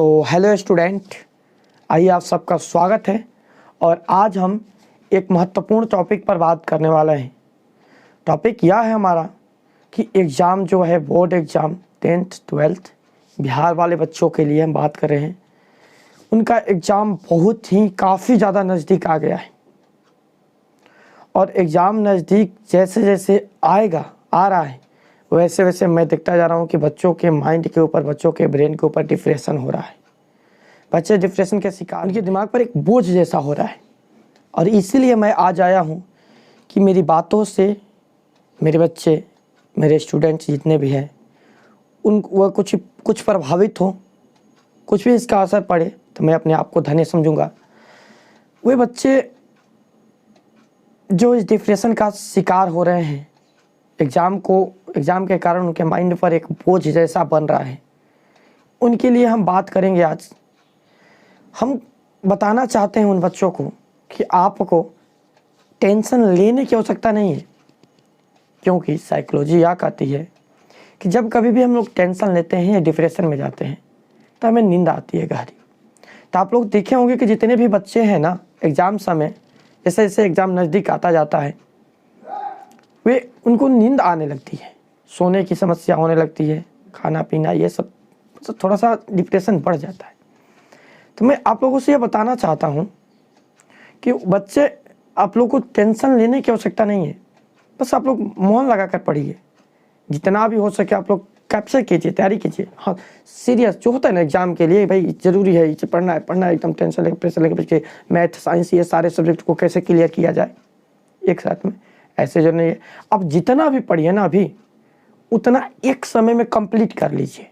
तो hello student, आइए आप सबका स्वागत है। और आज हम एक महत्वपूर्ण टॉपिक पर बात करने वाले हैं। टॉपिक यह है हमारा कि एग्ज़ाम जो है, board exam 10th 12th Bihar वाले बच्चों के लिए हम बात कर रहे हैं। उनका एग्ज़ाम बहुत ही काफ़ी ज़्यादा नज़दीक आ गया है और एग्ज़ाम नज़दीक जैसे जैसे आ रहा है वैसे वैसे मैं देखता जा रहा हूँ कि बच्चों के माइंड के ऊपर, बच्चों के ब्रेन के ऊपर डिप्रेशन हो रहा है। बच्चे डिप्रेशन के शिकार, उनके दिमाग पर एक बोझ जैसा हो रहा है। और इसीलिए मैं आज आया हूँ कि मेरी बातों से मेरे बच्चे, मेरे स्टूडेंट्स जितने भी हैं, वह कुछ प्रभावित हो, कुछ भी इसका असर पड़े तो मैं अपने आप को धन्य समझूंगा। वे बच्चे जो इस डिप्रेशन का शिकार हो रहे हैं, एग्ज़ाम के कारण उनके माइंड पर एक बोझ जैसा बन रहा है, उनके लिए हम बात करेंगे आज। हम बताना चाहते हैं उन बच्चों को कि आपको टेंशन लेने की आवश्यकता नहीं है, क्योंकि साइकोलॉजी यह कहती है कि जब कभी भी हम लोग टेंशन लेते हैं या डिप्रेशन में जाते हैं तो हमें नींद आती है गहरी। तो आप लोग देखे होंगे कि जितने भी बच्चे हैं ना, एग्ज़ाम समय जैसे जैसे एग्ज़ाम नज़दीक आता जाता है उनको नींद आने लगती है, सोने की समस्या होने लगती है, खाना पीना ये सब थोड़ा सा डिप्रेशन बढ़ जाता है। तो मैं आप लोगों से ये बताना चाहता हूँ कि बच्चे, आप लोग को टेंशन लेने की आवश्यकता नहीं है। बस आप लोग मन लगा कर पढ़िए, जितना भी हो सके आप लोग कैप्चर कीजिए, तैयारी कीजिए। हाँ, सीरियस जो होता है ना एग्जाम के लिए, भाई ज़रूरी है, इसे पढ़ना है एकदम टेंशन लेकर, प्रेशर लेकर बच्चे मैथ साइंस ये सारे सब्जेक्ट को कैसे क्लियर किया जाए एक साथ में, ऐसे जो नहीं है। अब जितना भी पढ़िए ना अभी, उतना एक समय में कंप्लीट कर लीजिए।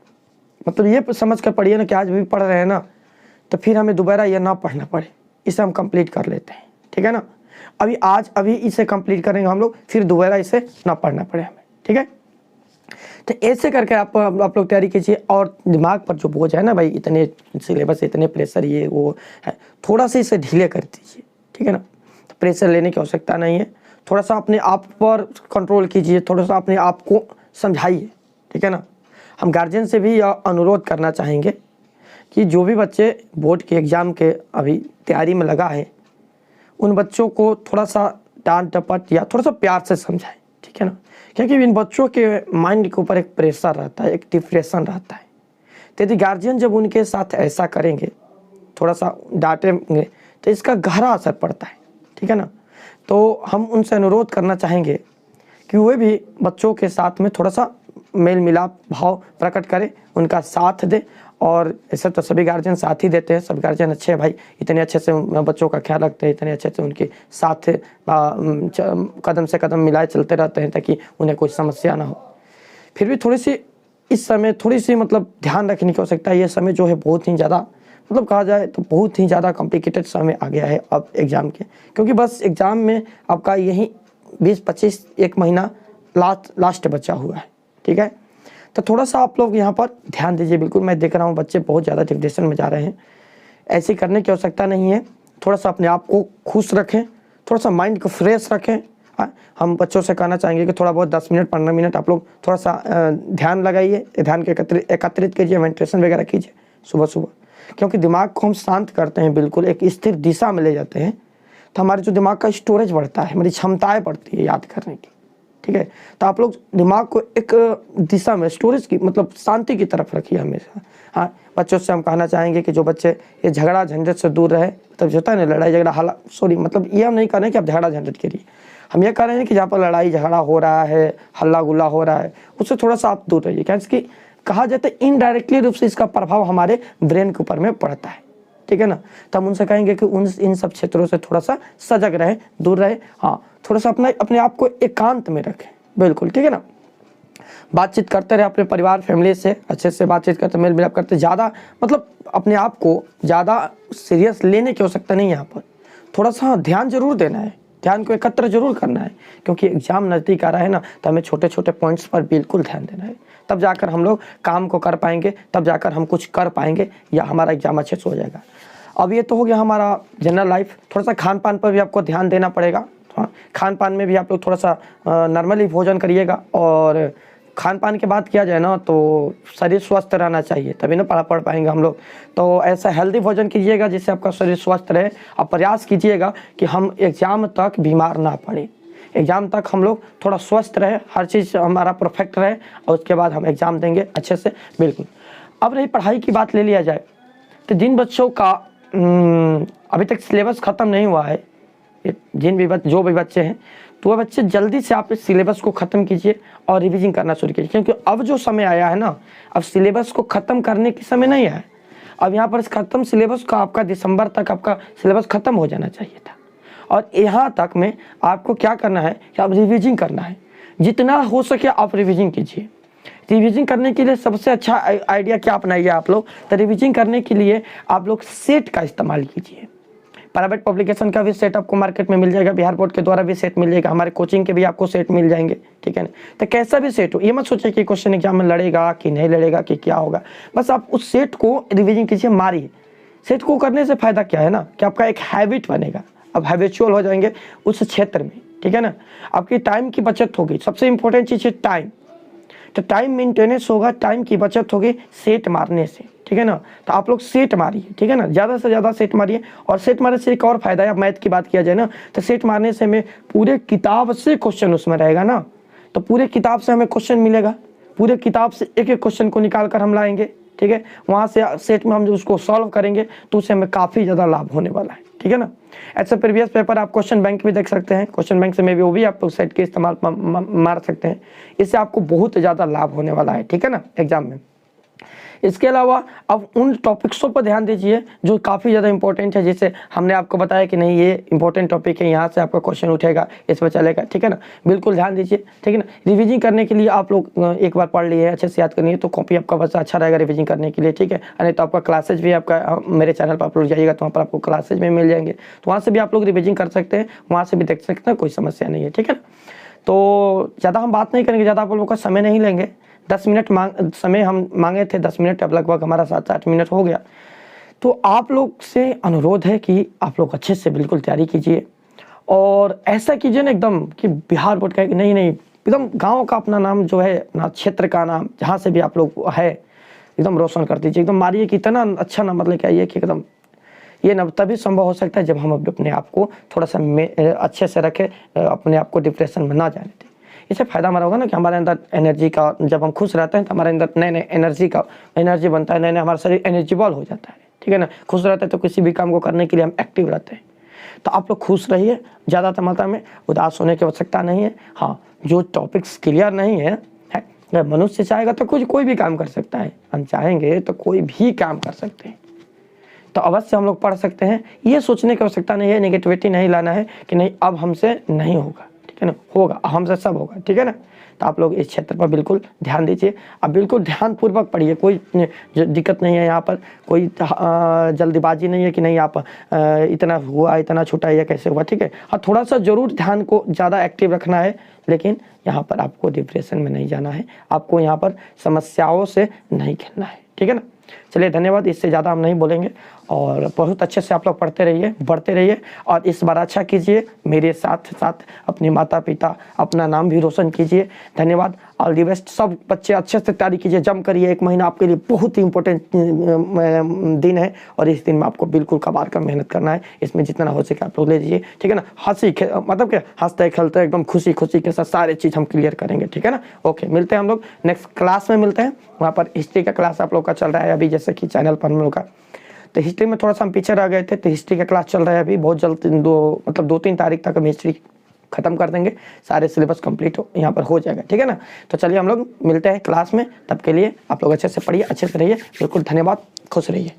मतलब ये समझ कर पढ़िए ना कि आज भी पढ़ रहे हैं ना, तो फिर हमें दोबारा ये ना पढ़ना पड़े, इसे हम कंप्लीट कर लेते हैं, ठीक है ना। अभी इसे कंप्लीट करेंगे हम लोग, फिर दोबारा इसे ना पढ़ना पड़े हमें, ठीक है। तो ऐसे करके आप लोग तैयारी कीजिए। और दिमाग पर जो बोझ है ना भाई, इतने सिलेबस, इतने प्रेशर, ये वो है, थोड़ा सा इसे ढीले कर दीजिए, ठीक है ना। तो प्रेशर लेने की आवश्यकता नहीं है, थोड़ा सा अपने आप पर कंट्रोल कीजिए, थोड़ा सा अपने आप को समझाइए, ठीक है ना। हम गार्जियन से भी अनुरोध करना चाहेंगे कि जो भी बच्चे बोर्ड के एग्ज़ाम के अभी तैयारी में लगा है, उन बच्चों को थोड़ा सा डांट डपट या थोड़ा सा प्यार से समझाएं, ठीक है ना। क्योंकि इन बच्चों के माइंड के ऊपर एक प्रेशर रहता है, एक डिप्रेशन रहता है। तो यदि गार्जियन जब उनके साथ ऐसा करेंगे, थोड़ा सा डांटेंगे, तो इसका गहरा असर पड़ता है, ठीक है ना। तो हम उनसे अनुरोध करना चाहेंगे कि वे भी बच्चों के साथ में थोड़ा सा मेल मिलाप भाव प्रकट करें, उनका साथ दें। और ऐसे तो सभी गार्जियन साथ ही देते हैं, सब गार्जियन अच्छे हैं भाई, इतने अच्छे से बच्चों का ख्याल रखते हैं, इतने अच्छे से उनके साथ कदम से कदम मिलाए चलते रहते हैं ताकि उन्हें कोई समस्या ना हो। फिर भी थोड़ी सी इस समय थोड़ी सी मतलब ध्यान रखने की आवश्यकता है। ये समय जो है बहुत ही ज़्यादा, मतलब कहा जाए तो बहुत ही ज़्यादा कॉम्प्लिकेटेड समय आ गया है अब एग्ज़ाम के, क्योंकि बस एग्ज़ाम में आपका यही 20-25 एक महीना लास्ट बचा हुआ है, ठीक है। तो थोड़ा सा आप लोग यहाँ पर ध्यान दीजिए। बिल्कुल मैं देख रहा हूँ बच्चे बहुत ज़्यादा डिप्रेशन में जा रहे हैं, ऐसे करने की आवश्यकता नहीं है। थोड़ा सा अपने आप को खुश रखें, थोड़ा सा माइंड को फ्रेश रखें। हाँ, हम बच्चों से कहना चाहेंगे कि थोड़ा बहुत 10 मिनट 15 मिनट आप लोग थोड़ा सा ध्यान लगाइए, ध्यान के एकत्रित कीजिए, मेडिटेशन वगैरह कीजिए सुबह सुबह, क्योंकि दिमाग को हम शांत करते हैं, बिल्कुल एक स्थिर दिशा में ले जाते हैं, तो हमारे जो दिमाग का स्टोरेज बढ़ता है, हमारी क्षमताएँ बढ़ती है याद करने की, ठीक है। तो आप लोग दिमाग को एक दिशा में, स्टोरेज की मतलब शांति की तरफ रखिए हमेशा। हाँ, बच्चों से हम कहना चाहेंगे कि जो बच्चे ये झगड़ा झंझट से दूर रहे, तब होता है ना लड़ाई झगड़ा, मतलब ये हम नहीं कह रहे हैं कि आप झगड़ा झंझट करिए, हम ये कह रहे हैं कि जहाँ पर लड़ाई झगड़ा हो रहा है, हल्ला गुल्ला हो रहा है, उससे थोड़ा सा आप दूर रहिए। क्योंकि कहा जाता है इनडायरेक्टली रूप से इसका प्रभाव हमारे ब्रेन के ऊपर में पड़ता है, ठीक है ना। तो हम उनसे कहेंगे कि इन सब क्षेत्रों से थोड़ा सा सजग रहे, दूर रहे। हाँ, थोड़ा सा अपने आप को एकांत में रखें, बिल्कुल, ठीक है ना। बातचीत करते रहे अपने परिवार फैमिली से, अच्छे से बातचीत करते, मेल मिलाप करते, ज़्यादा मतलब अपने आप को ज़्यादा सीरियस लेने की आवश्यकता नहीं है। यहाँ पर थोड़ा सा ध्यान जरूर देना है, ध्यान को एकत्र जरूर करना है, क्योंकि एग्ज़ाम नज़दीक आ रहा है ना, तो हमें छोटे छोटे पॉइंट्स पर बिल्कुल ध्यान देना है। तब जाकर हम लोग काम को कर पाएंगे, तब जाकर हम कुछ कर पाएंगे, या हमारा एग्ज़ाम अच्छे से हो जाएगा। अब ये तो हो गया हमारा जनरल लाइफ। थोड़ा सा खान पान पर भी आपको ध्यान देना पड़ेगा। खान पान में भी आप लोग थोड़ा सा नॉर्मली भोजन करिएगा, और खान पान की बात किया जाए ना तो शरीर स्वस्थ रहना चाहिए, तभी ना पढ़ पाएंगे हम लोग। तो ऐसा हेल्दी भोजन कीजिएगा जिससे आपका शरीर स्वस्थ रहे, और प्रयास कीजिएगा कि हम एग्ज़ाम तक बीमार ना पड़े, एग्ज़ाम तक हम लोग थोड़ा स्वस्थ रहे, हर चीज़ हमारा परफेक्ट रहे, और उसके बाद हम एग्ज़ाम देंगे अच्छे से। बिल्कुल। अब रही पढ़ाई की बात ले लिया जाए तो जिन बच्चों का अभी तक सिलेबस ख़त्म नहीं हुआ है, जो भी बच्चे हैं, तो वह बच्चे जल्दी से आप इस सिलेबस को ख़त्म कीजिए और रिवीजन करना शुरू कीजिए, क्योंकि अब जो समय आया है ना, अब सिलेबस को ख़त्म करने की समय नहीं है। अब यहाँ पर इस ख़त्म सिलेबस का आपका दिसंबर तक आपका सिलेबस ख़त्म हो जाना चाहिए था, और यहाँ तक में आपको क्या करना है कि आप रिवीजन करना है, जितना हो सके आप रिवीजन कीजिए। रिवीजन करने के लिए सबसे अच्छा आइडिया क्या अपनाइए आप लोग, तो रिवीजन करने के लिए आप लोग सेट का इस्तेमाल कीजिए। प्राइवेट पब्लिकेशन का भी सेट आपको मार्केट में मिल जाएगा, बिहार बोर्ड के द्वारा भी सेट मिल जाएगा, हमारे कोचिंग के भी आपको सेट मिल जाएंगे, ठीक है ना। तो कैसा भी सेट हो, ये मत सोचिए कि क्वेश्चन एग्जाम में लड़ेगा कि नहीं लड़ेगा कि क्या होगा, बस आप उस सेट को रिवीजन कीजिए, मारिए। सेट को करने से फायदा क्या है ना कि आपका एक हैबिट बनेगा, अब हैबिचुअल हो जाएंगे उस क्षेत्र में, ठीक है ना। आपकी टाइम की बचत होगी, सबसे इंपॉर्टेंट चीज़ है टाइम। तो टाइम मेंटेनेंस होगा, टाइम की बचत होगी सेट मारने से, ठीक है ना। तो आप लोग सेट मारिए, ठीक है ना, ज़्यादा से ज़्यादा सेट मारिए। और सेट मारने से एक और फायदा है, अब मैथ की बात किया जाए ना, तो सेट मारने से हमें पूरे किताब से क्वेश्चन उसमें रहेगा ना, तो पूरे किताब से हमें क्वेश्चन मिलेगा, पूरे किताब से एक एक क्वेश्चन को निकाल कर हम लाएंगे, ठीक है। वहाँ से सेट में हम जो उसको सॉल्व करेंगे तो उससे हमें काफ़ी ज़्यादा लाभ होने वाला है, ठीक है ना। ऐसे प्रीवियस पेपर आप क्वेश्चन बैंक भी देख सकते हैं, क्वेश्चन बैंक से में भी वो भी आप सेट के इस्तेमाल मार सकते हैं, इससे आपको बहुत ज़्यादा लाभ होने वाला है, ठीक है ना, एग्जाम में। इसके अलावा अब उन टॉपिक्सों पर ध्यान दीजिए जो काफ़ी ज़्यादा इंपॉर्टेंट है, जैसे हमने आपको बताया कि नहीं ये इंपॉर्टेंट टॉपिक है, यहाँ से आपका क्वेश्चन उठेगा, इस पर चलेगा, ठीक है ना। बिल्कुल ध्यान दीजिए, ठीक है ना। रिवीजन करने के लिए आप लोग एक बार पढ़ लिए, अच्छे से याद करनी है तो कॉपी आपका बच्चा अच्छा रहेगा रिवीजन करने के लिए, ठीक है। नहीं तो आपका क्लासेज भी आपका मेरे चैनल पर आप लोग जाइएगा तो वहाँ पर आपको क्लासेज में मिल जाएंगे, तो वहाँ से भी आप लोग रिवीजन कर सकते हैं, वहाँ से भी देख सकते हैं, कोई समस्या नहीं है, ठीक है ना। तो ज़्यादा हम बात नहीं करेंगे, ज़्यादा आप लोगों का समय नहीं लेंगे। 10 मिनट समय हम मांगे थे 10 मिनट, अब लगभग हमारा 7-8 मिनट हो गया। तो आप लोग से अनुरोध है कि आप लोग अच्छे से बिल्कुल तैयारी कीजिए, और ऐसा कीजिए ना एकदम कि बिहार बोर्ड का नहीं एकदम गांव का अपना नाम जो है ना, क्षेत्र का नाम जहाँ से भी आप लोग है एकदम रोशन कर दीजिए, एकदम मारिए कि इतना अच्छा नंबर लेके आइए कि एकदम ये न तभी संभव हो सकता है जब हम अपने आप को थोड़ा सा अच्छे से रखें, अपने आप को डिप्रेशन में ना जाने दें। इससे फ़ायदा हमारा होगा ना कि हमारे अंदर एनर्जी का, जब हम खुश रहते हैं तो हमारे अंदर नए एनर्जी बनता है, नए हमारा शरीर एनर्जीबल हो जाता है, ठीक है ना। खुश रहते हैं तो किसी भी काम को करने के लिए हम एक्टिव रहते हैं। तो आप लोग खुश रहिए, ज़्यादा मात्रा में उदास होने की आवश्यकता नहीं है। हाँ, जो टॉपिक्स क्लियर नहीं है, मनुष्य चाहेगा तो कोई भी काम कर सकता है, हम चाहेंगे तो कोई भी काम कर सकते हैं, तो अवश्य हम लोग पढ़ सकते हैं। ये सोचने की आवश्यकता नहीं है, नेगेटिविटी नहीं लाना है कि नहीं अब हमसे नहीं होगा, ठीक है ना, होगा, हमसे सब होगा, ठीक है ना। तो आप लोग इस क्षेत्र पर बिल्कुल ध्यान दीजिए, अब बिल्कुल ध्यानपूर्वक पढ़िए, कोई दिक्कत नहीं है यहाँ पर, कोई जल्दीबाजी नहीं है कि नहीं आप इतना हुआ इतना छूटा या कैसे हुआ, ठीक है। हाँ, थोड़ा सा जरूर ध्यान को ज़्यादा एक्टिव रखना है, लेकिन यहाँ पर आपको डिप्रेशन में नहीं जाना है, आपको यहाँ पर समस्याओं से नहीं खेलना है, ठीक है ना। चलिए धन्यवाद, इससे ज़्यादा हम नहीं बोलेंगे, और बहुत अच्छे से आप लोग पढ़ते रहिए, बढ़ते रहिए, और इस बार अच्छा कीजिए, मेरे साथ साथ अपने माता पिता अपना नाम भी रोशन कीजिए। धन्यवाद, ऑल दी बेस्ट। सब बच्चे अच्छे से तैयारी कीजिए, जम करिए, एक महीना आपके लिए बहुत ही इंपॉर्टेंट दिन है, और इस दिन में आपको बिल्कुल कबार कर मेहनत करना है, इसमें जितना हो सके आप लोग ले लीजिए, ठीक है ना। मतलब क्या, हंसते खेलते एकदम खुशी के साथ सारे चीज़ हम क्लियर करेंगे, ठीक है ना। ओके, मिलते हैं हम लोग नेक्स्ट क्लास में, मिलते हैं वहाँ पर। हिस्ट्री का क्लास आप लोग का चल रहा है अभी, जैसे कि चैनल पर हम लोग का, तो हिस्ट्री में थोड़ा सा हम पीछे रह गए थे, तो हिस्ट्री का क्लास चल रहा है अभी, बहुत जल्द 2-3 तारीख तक हम हिस्ट्री खत्म कर देंगे, सारे सिलेबस कंप्लीट यहाँ पर हो जाएगा, ठीक है ना। तो चलिए हम लोग मिलते हैं क्लास में, तब के लिए आप लोग अच्छे से पढ़िए, अच्छे से रहिए, बिल्कुल धन्यवाद, खुश रहिए।